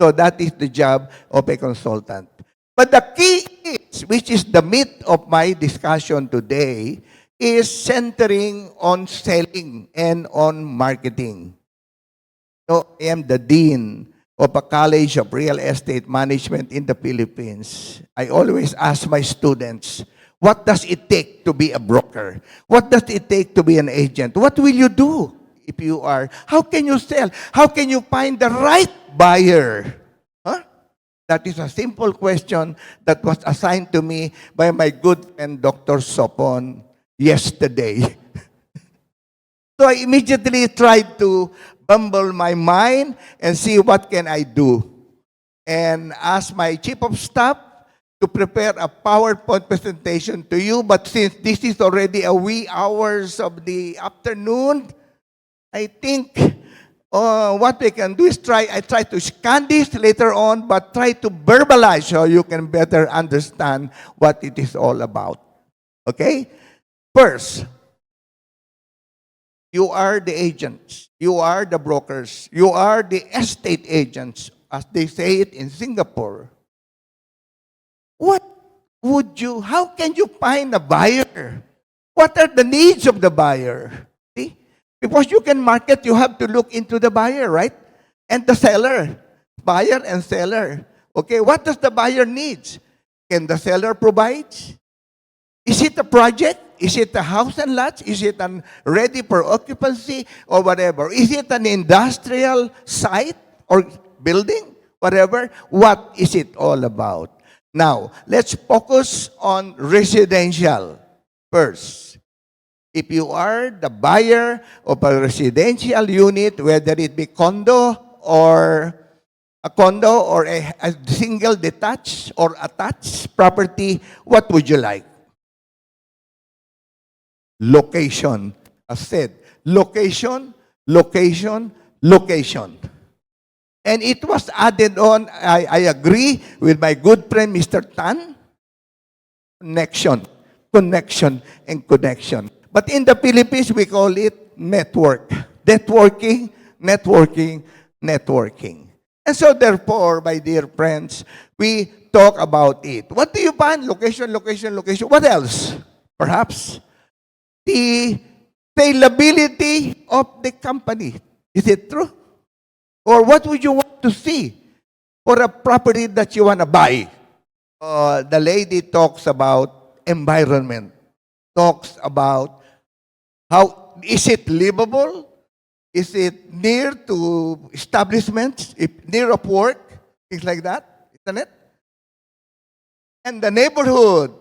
So that is the job of a consultant. But the key is, which is the meat of my discussion today, is centering on selling and on marketing. So I am the dean of a college of real estate management in the Philippines. I always ask my students, what does it take to be a broker? What does it take to be an agent? What will you do if you are? How can you sell? How can you find the right buyer? Huh? That is a simple question that was assigned to me by my good friend Dr. Sopon yesterday. So I immediately tried to bumble my mind and see what can I do. And ask my chief of staff to prepare a PowerPoint presentation to you. But since this is already a wee hours of the afternoon, I think what we can do is I try to scan this later on, but try to verbalize so you can better understand what it is all about. Okay? First, you are the agents. You are the brokers. You are the estate agents, as they say it in Singapore. How can you find a buyer? What are the needs of the buyer? See? Because you can market, you have to look into the buyer, right? And the seller. Buyer and seller. Okay, what does the buyer needs? Can the seller provide? Is it a project? Is it a house and lot? Is it ready for occupancy or whatever? Is it an industrial site or building? Whatever. What is it all about? Now, let's focus on residential first. If you are the buyer of a residential unit, whether it be condo or a single detached or attached property, what would you like? Location. As said, location, location, location. And it was added on, I agree with my good friend Mr. Tan, connection, connection, and connection. But in the Philippines, we call it network. Networking, networking, networking. And so therefore, my dear friends, we talk about it. What do you find? Location, location, location. What else? Perhaps the saleability of the company. Is it true? Or what would you want to see for a property that you want to buy? The lady talks about environment, talks about how is it livable? Is it near to establishments, near of work, things like that, isn't it? And the neighborhood.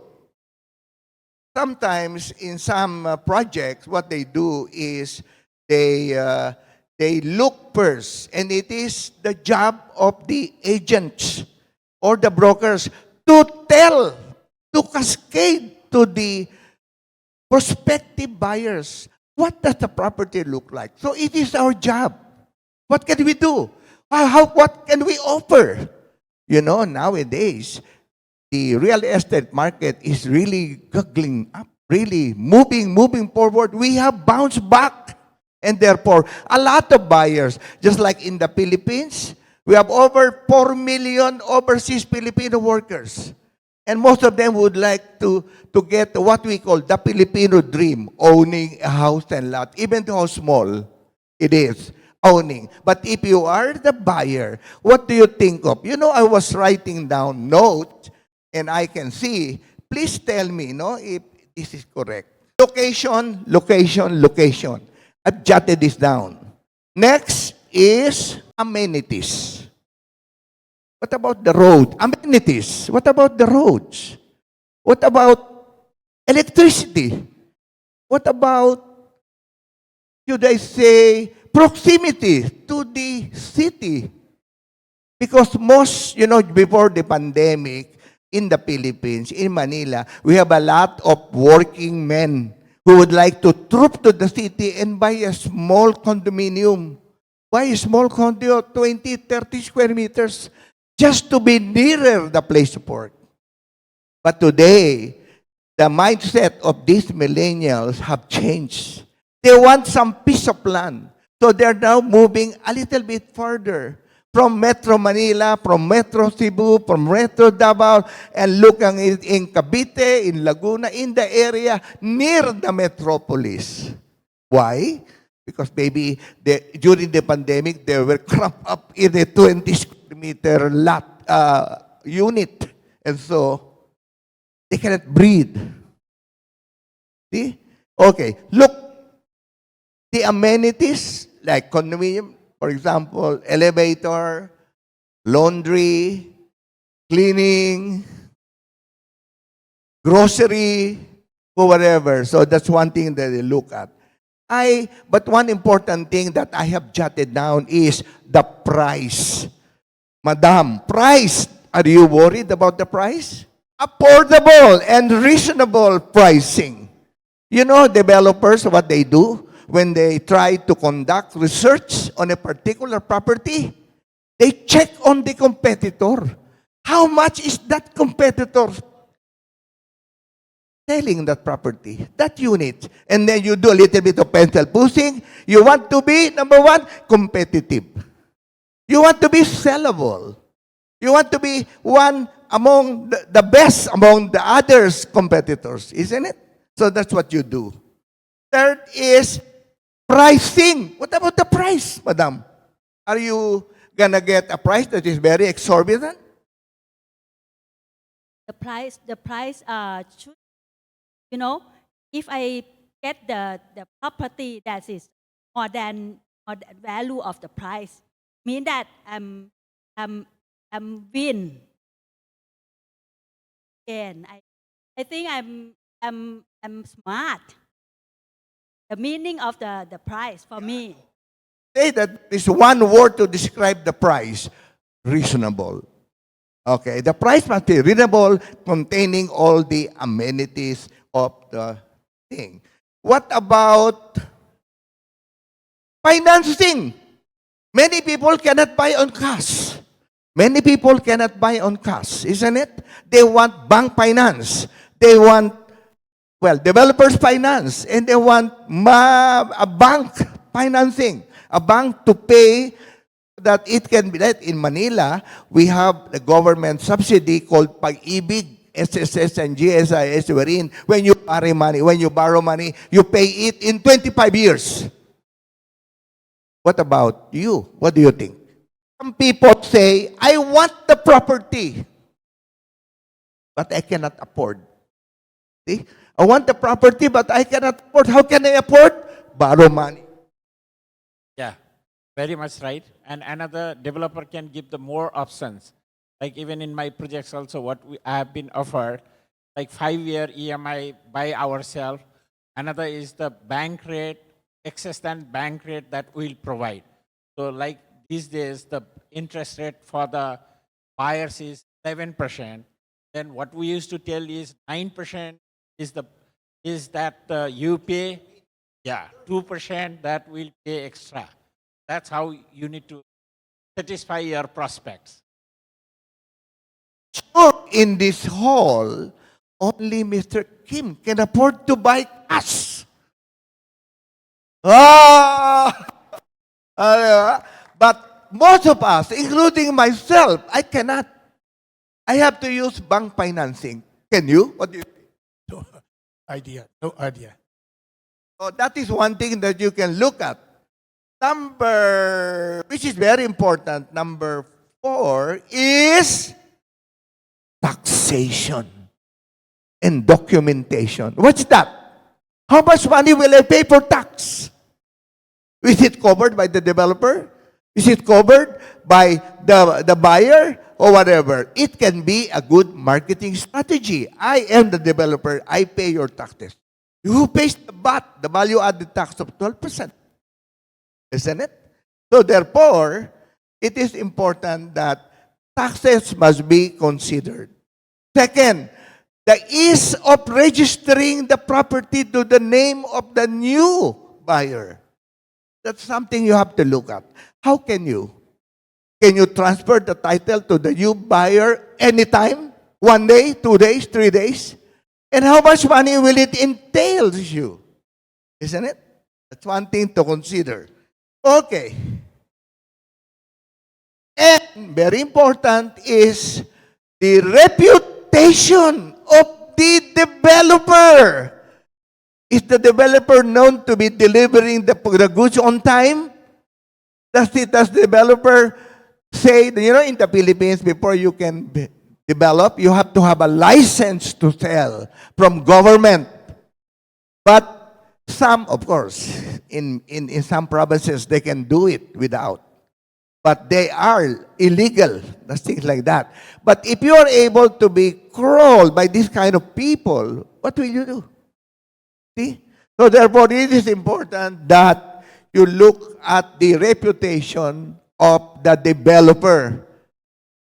Sometimes in some projects, what they do is they look first, and it is the job of the agents or the brokers to tell, to cascade to the prospective buyers, what does the property look like? So it is our job. What can we do? What can we offer? You know, nowadays, the real estate market is really goggling up, really moving forward. We have bounced back. And therefore, a lot of buyers, just like in the Philippines, we have over 4 million overseas Filipino workers. And most of them would like to get what we call the Filipino dream, owning a house and lot, even how small it is, owning. But if you are the buyer, what do you think of? You know, I was writing down notes, and I can see, please tell me, if this is correct. Location, location, location. I've jotted this down. Next is amenities. What about the road? Amenities. What about the roads? What about electricity? What about, should I say, proximity to the city? Because most, before the pandemic, in the Philippines, in Manila, we have a lot of working men who would like to troop to the city and buy a small condominium. Buy a small condo, 20, 30 square meters, just to be nearer the place of work. But today, the mindset of these millennials have changed. They want some piece of land. So they're now moving a little bit further. from Metro Manila, from Metro Cebu, from Metro Davao, and looking in Cavite, in Laguna, in the area near the metropolis. Why? Because maybe during the pandemic, they were cramped up in a 20 square meter lot unit. And so, they cannot breathe. See? Okay, look, the amenities like condominium, for example, elevator, laundry, cleaning, grocery, or whatever. So that's one thing that they look at. But one important thing that I have jotted down is the price. Madam, price. Are you worried about the price? Affordable and reasonable pricing. You know, developers, what they do when they try to conduct research on a particular property, they check on the competitor. How much is that competitor selling that property, that unit? And then you do a little bit of pencil pushing. You want to be, number one, competitive. You want to be sellable. You want to be one among the best among the others competitors, isn't it? So that's what you do. Third is pricing. What about the price, madam? Are you gonna get a price that is very exorbitant? The price should, you know, if I get the property that is more than value of the price, mean that I'm win. Again, I think I'm smart. The meaning of the price for me. Say that is one word to describe the price. Reasonable. Okay, the price must be reasonable, containing all the amenities of the thing. What about financing? Many people cannot buy on cash. Many people cannot buy on cash, isn't it? They want bank finance. They want, well, developers finance, and they want a bank financing, a bank to pay that it can be that in Manila, we have the government subsidy called Pag-ibig, SSS and GSIS, wherein when you borrow money, you pay it in 25 years. What about you? What do you think? Some people say, I want the property, but I cannot afford. See? I want the property, but I cannot afford. How can I afford? Borrow money. Yeah, very much right. And another developer can give the more options. Like even in my projects also, I have been offered, like 5-year EMI by ourselves. Another is the bank rate, excess than bank rate that we'll provide. So like these days, the interest rate for the buyers is 11%. Then what we used to tell is 9% is that you pay. Yeah, 2% that will pay extra. That's how you need to satisfy your prospects. Sure, in this hall, only Mr. Kim can afford to buy cash. Ah! But most of us, including myself, I cannot. I have to use bank financing. Can you? What do you think? No idea. No idea. So that is one thing that you can look at. Which is very important, number 4 is taxation and documentation. What's that? How much money will I pay for tax? Is it covered by the developer? Is it covered by the buyer or whatever? It can be a good marketing strategy. I am the developer. I pay your taxes. Who pays the VAT, the value-added tax of 12%? Isn't it? So therefore, it is important that taxes must be considered. Second, the ease of registering the property to the name of the new buyer. That's something you have to look at. How can you? Can you transfer the title to the new buyer anytime? 1 day, 2 days, 3 days? And how much money will it entail you? Isn't it? That's one thing to consider. Okay. And very important is the reputation of the developer. Is the developer known to be delivering the goods on time? Does the developer say, in the Philippines, before you can develop, you have to have a license to sell from government. But some, of course, in some provinces, they can do it without. But they are illegal, things like that. But if you are able to be crawled by this kind of people, what will you do? See? So therefore, it is important that you look at the reputation of the developer.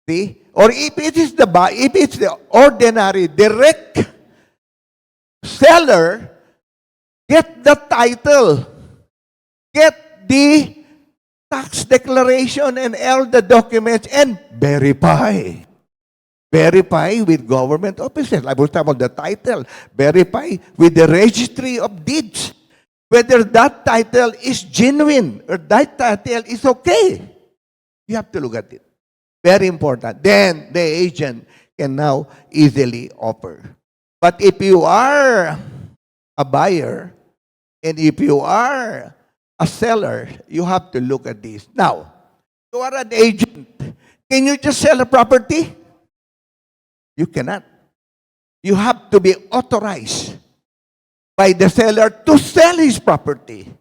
See? Or if it's the ordinary direct seller, get the title, get the tax declaration and all the documents, and verify. Verify with government offices. I will talk about the title. Verify with the registry of deeds whether that title is genuine or that title is okay. You have to look at it. Very important. Then the agent can now easily offer. But if you are a buyer and if you are a seller, you have to look at this. Now, you are an agent. Can you just sell a property? You cannot. You have to be authorized by the seller to sell his property.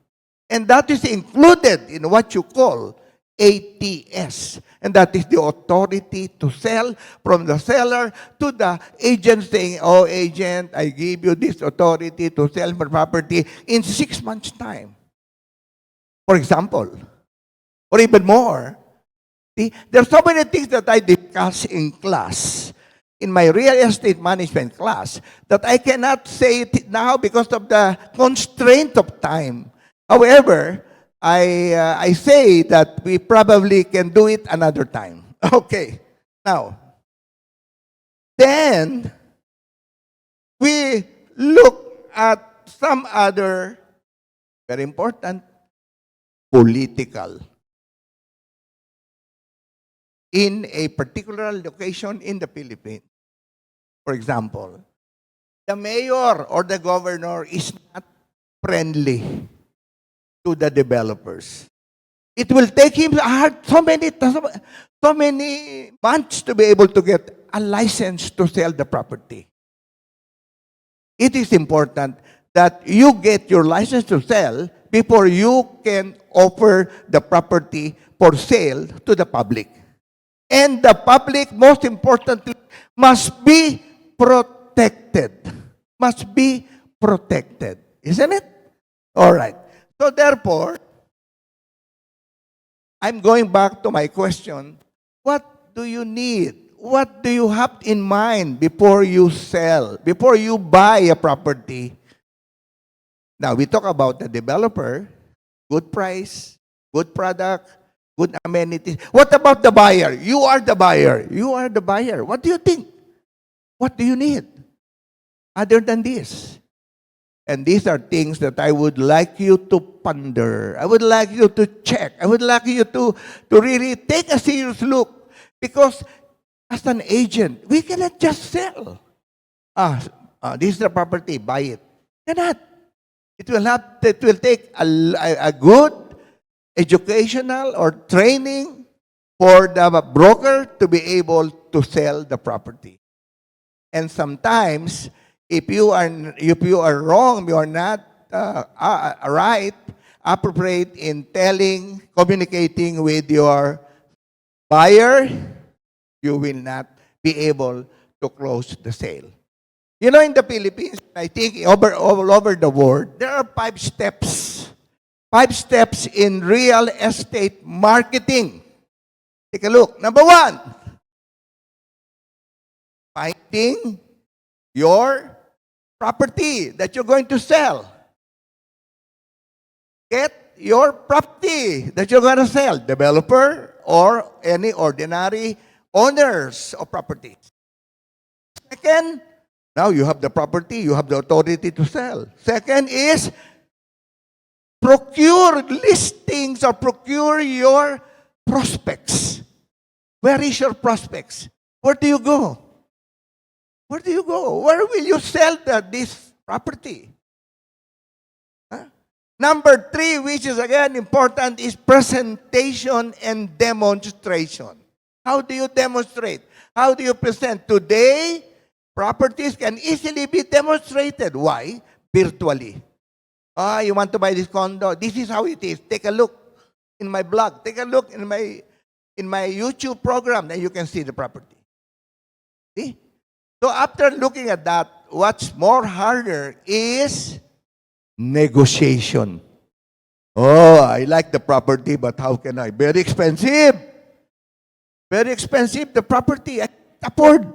And that is included in what you call ATS. And that is the authority to sell from the seller to the agent saying, oh, agent, I give you this authority to sell my property in 6 months' time. For example, or even more. See, there are so many things that I discuss in class, in my real estate management class, that I cannot say it now because of the constraint of time. However, I say that we probably can do it another time. Okay. Now, then we look at some other very important political in a particular location in the Philippines. For example, the mayor or the governor is not friendly to the developers. It will take him so many months to be able to get a license to sell the property. It is important that you get your license to sell before you can offer the property for sale to the public. And the public, most importantly, must be protected. Must be protected. Isn't it? All right. So therefore, I'm going back to my question. What do you need? What do you have in mind before you sell, before you buy a property? Now, we talk about the developer, good price, good product, good amenities. What about the buyer? You are the buyer. You are the buyer. What do you think? What do you need other than this? And these are things that I would like you to ponder. I would like you to check. I would like you to really take a serious look. Because as an agent, we cannot just sell. This is the property, buy it. Cannot. It will take a good educational or training for the broker to be able to sell the property. And sometimes, if you are wrong, you are not right, appropriate in communicating with your buyer, you will not be able to close the sale. You know, in the Philippines, I think all over the world, there are 5 steps. 5 steps in real estate marketing. Take a look. Number 1, finding your property that you're going to sell. Get your property that you're going to sell, developer or any ordinary owners of properties. Second, now you have the property, you have the authority to sell. Second is procure listings or procure your prospects. Where is your prospects? Where do you go? Where do you go? Where will you sell this property? Huh? Number 3, which is again important, is presentation and demonstration. How do you demonstrate? How do you present? Today, properties can easily be demonstrated. Why? Virtually. You want to buy this condo? This is how it is. Take a look in my blog. Take a look in my YouTube program. Then you can see the property. See? So after looking at that, what's more harder is negotiation. Oh, I like the property, but how can I? Very expensive. Very expensive, the property. I can't afford.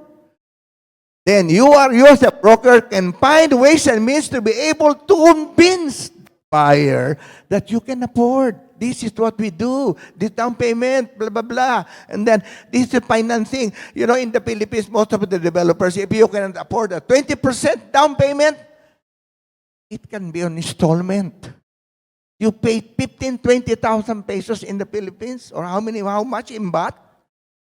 Then you as a broker can find ways and means to be able to convince the buyer that you can afford. This is what we do. This down payment, blah, blah, blah. And then this is financing. You know, in the Philippines, most of the developers, if you cannot afford a 20% down payment, it can be on installment. You pay 15,000, 20,000 pesos in the Philippines, or how much in baht?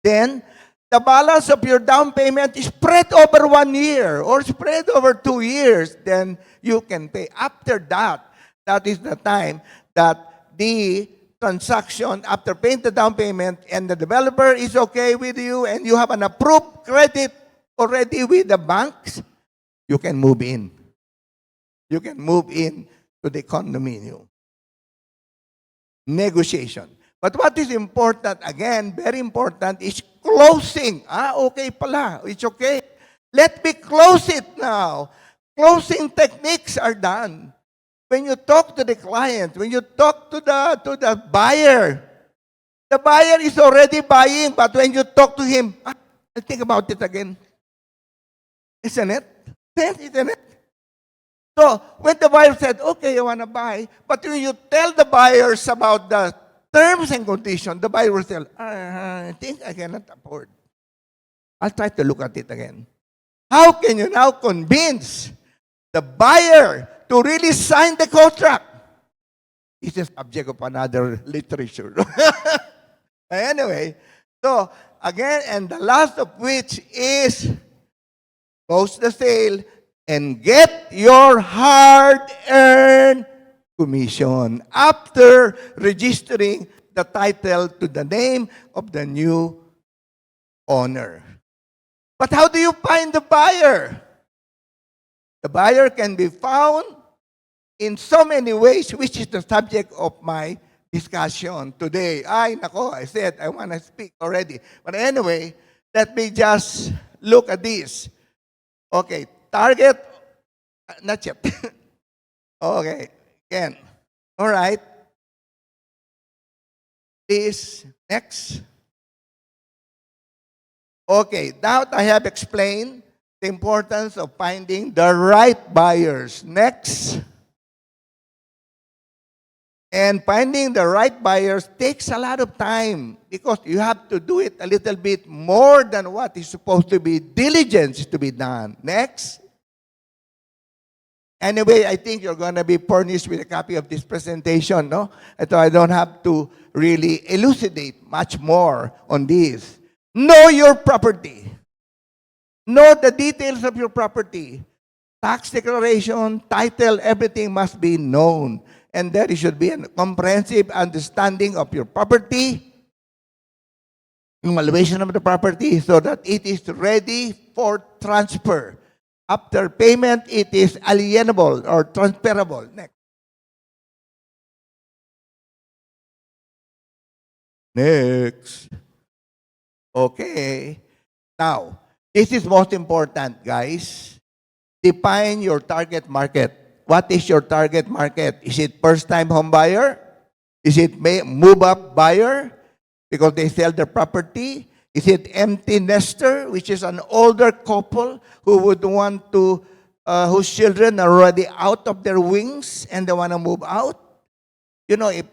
Then, the balance of your down payment is spread over 1 year or spread over 2 years. Then you can pay. After that, that is the time that the transaction, after paying the down payment, and the developer is okay with you, and you have an approved credit already with the banks, you can move in. You can move in to the condominium. Negotiation. But what is important, again, very important, is closing. Okay pala. It's okay. Let me close it now. Closing techniques are done. When you talk to the client, when you talk to the buyer, the buyer is already buying, but when you talk to him, I'll think about it again. Isn't it? Isn't it? So, when the buyer said, okay, I want to buy, but when you tell the buyers about the terms and conditions, the buyer will say, I think I cannot afford. I'll try to look at it again. How can you now convince the buyer to really sign the contract? It's a subject of another literature. Anyway, so again, and the last of which is close the sale and get your hard-earned commission after registering the title to the name of the new owner. But how do you find the buyer? The buyer can be found in so many ways, which is the subject of my discussion today. I said I want to speak already. But anyway, let me just look at this. Okay, target, not yet. Okay, again. All right. Please, next. Okay, now I have explained the importance of finding the right buyers. Next. And finding the right buyers takes a lot of time because you have to do it a little bit more than what is supposed to be diligence to be done. Next. Anyway, I think you're going to be furnished with a copy of this presentation, no? So I don't have to really elucidate much more on this. Know your property. Know the details of your property. Tax declaration, title, everything must be known. And there should be a comprehensive understanding of your property, evaluation of the property, so that it is ready for transfer. After payment, it is alienable or transferable. Next. Next. Okay. Now, this is most important, guys. Define your target market. What is your target market? Is it first-time home buyer? Is it move-up buyer because they sell their property? Is it empty nester, which is an older couple who would want to, whose children are already out of their wings and they want to move out? You know, if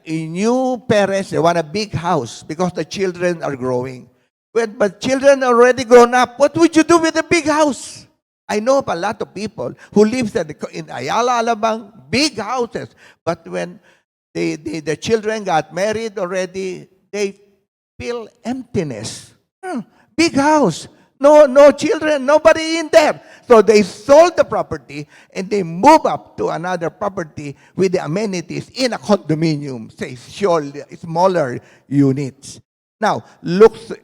new parents, they want a big house because the children are growing. But children are already grown up. What would you do with a big house? I know of a lot of people who live in Ayala, Alabang, big houses. But when the children got married already, they feel emptiness. Big house, no children, nobody in there. So they sold the property and they move up to another property with the amenities in a condominium, say smaller units. Now,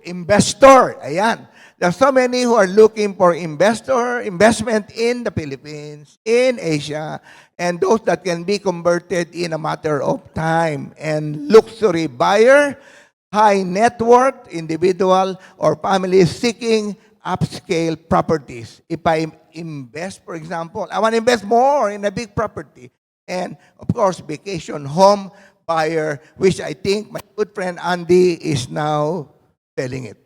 investor, ayan. There's so many who are looking for investment in the Philippines, in Asia, and those that can be converted in a matter of time. And luxury buyer, high net worth individual or family seeking upscale properties. If I invest, for example, I want to invest more in a big property. And of course, vacation home buyer, which I think my good friend Andy is now selling it.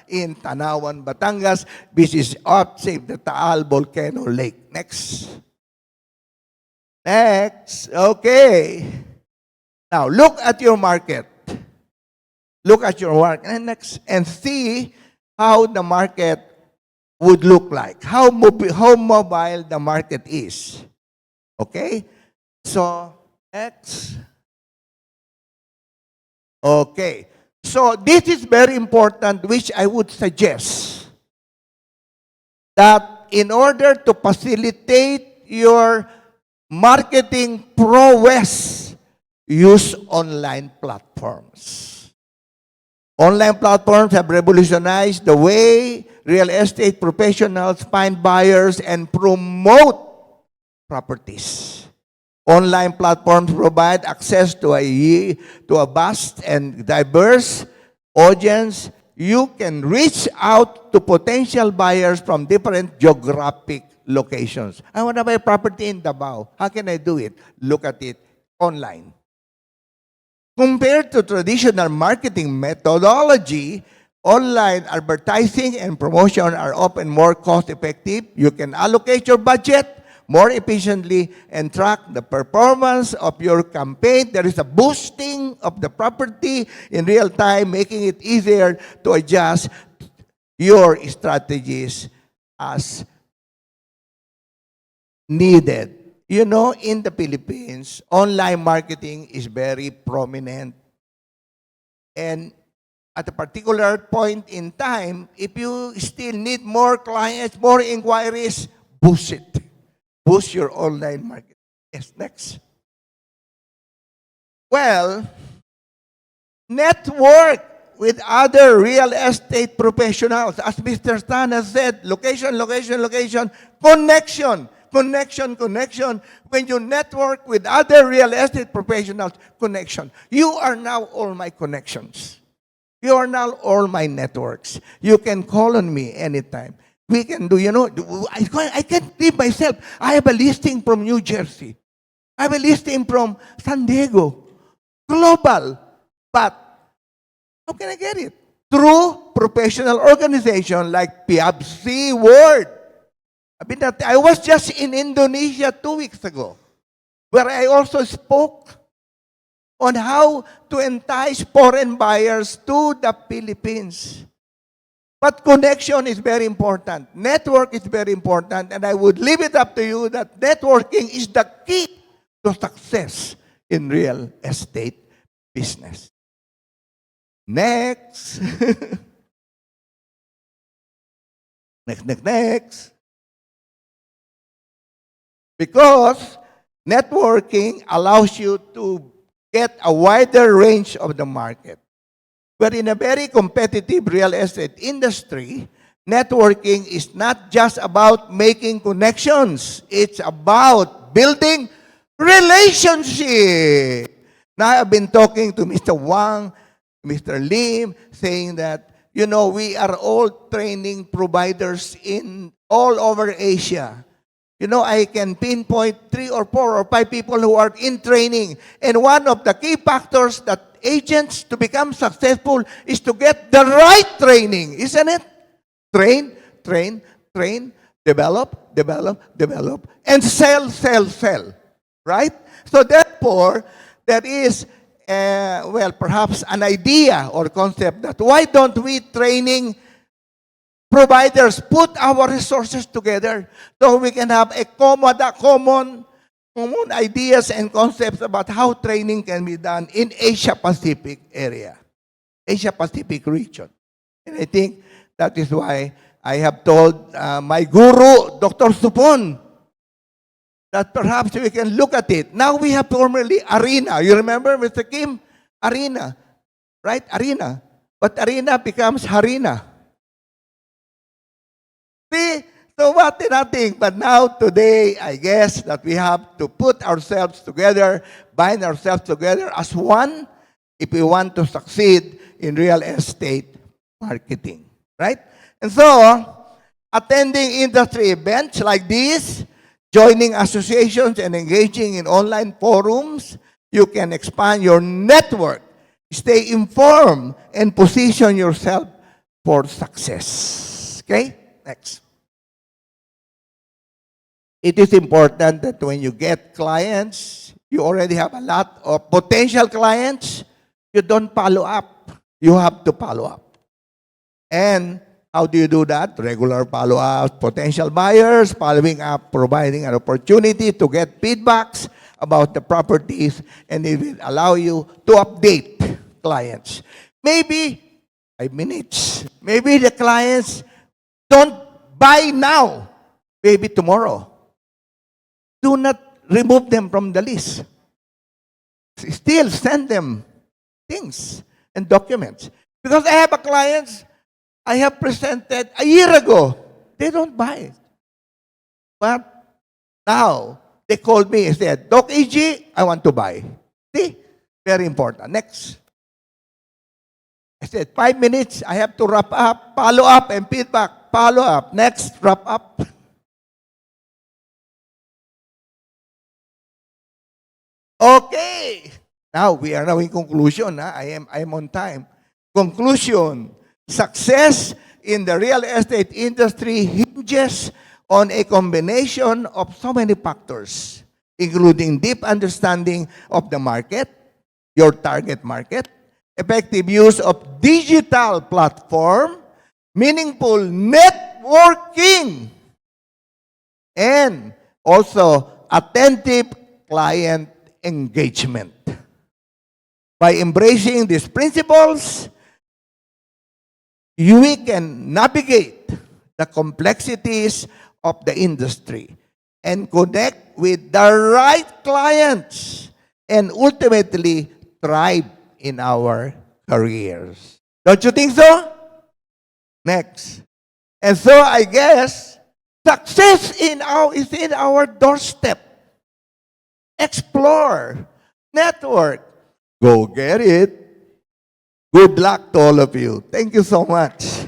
In Tanawan, Batangas, which is outside the Taal Volcano Lake. Next. Okay. Now, look at your market. Look at your work and see how the market would look like, how mobile the market is. Okay? So, next. Okay. So, this is very important, which I would suggest that in order to facilitate your marketing prowess, use online platforms. Online platforms have revolutionized the way real estate professionals find buyers and promote properties. Online platforms provide access to a vast and diverse audience. You can reach out to potential buyers from different geographic locations. I want to buy a property in Davao. How can I do it? Look at it online. Compared to traditional marketing methodology, online advertising and promotion are often more cost-effective. You can allocate your budget more efficiently and track the performance of your campaign. There is a boosting of the property in real time, making it easier to adjust your strategies as needed. You know, in the Philippines, online marketing is very prominent. And at a particular point in time, if you still need more clients, more inquiries, boost it. Boost your online market. Yes, next. Well, network with other real estate professionals. As Mr. Stan has said, location, connection. When you network with other real estate professionals, connection. You are now all my connections. You are now all my networks. You can call on me anytime. We can do, I can't leave myself. I have a listing from New Jersey. I have a listing from San Diego. Global. But how can I get it? Through professional organization like FIABCI World. I was just in Indonesia 2 weeks ago, where I also spoke on how to entice foreign buyers to the Philippines. But connection is very important. Network is very important. And I would leave it up to you that networking is the key to success in real estate business. Next. Next. Because networking allows you to get a wider range of the market. But in a very competitive real estate industry, networking is not just about making connections. It's about building relationship. Now, I've been talking to Mr. Wang, Mr. Lim, saying that, we are all training providers in all over Asia. I can pinpoint 3 or 4 or 5 people who are in training. And one of the key factors that agents to become successful is to get the right training, isn't it? Train, develop, and sell. Right? So therefore, there is, perhaps an idea or concept that why don't we training providers put our resources together so we can have a common ideas and concepts about how training can be done in Asia Pacific area. Asia Pacific region. And I think that is why I have told my guru, Dr. Supon, that perhaps we can look at it. Now we have formerly Arena. You remember, Mr. Kim? Arena. Right? Arena. But Arena becomes Harina. See? So what nothing. But now, today, I guess that we have to put ourselves together, bind ourselves together as one if we want to succeed in real estate marketing. Right? And so, attending industry events like this, joining associations and engaging in online forums, you can expand your network, stay informed, and position yourself for success. Okay? Next. It is important that when you get clients, you already have a lot of potential clients, you don't follow up. You have to follow up. And how do you do that? Regular follow-ups, potential buyers, following up, providing an opportunity to get feedbacks about the properties, and it will allow you to update clients. Maybe 5 minutes. Maybe the clients don't buy now. Maybe tomorrow. Do not remove them from the list. Still send them things and documents. Because I have a client I have presented a year ago. They don't buy it. But now, they called me and said, Doc EG, I want to buy. See? Very important. Next. I said, 5 minutes, I have to wrap up, follow up, and feedback. Follow up. Next, wrap up. Okay. Now, we are now in conclusion. I am on time. Conclusion. Success in the real estate industry hinges on a combination of so many factors, including deep understanding of the market, your target market, effective use of digital platform, meaningful networking, and also attentive client engagement. By embracing these principles, we can navigate the complexities of the industry and connect with the right clients and ultimately thrive in our careers. Don't you think so? Next. And so I guess success is in our doorstep. Explore. Network. Go get it. Good luck to all of you. Thank you so much.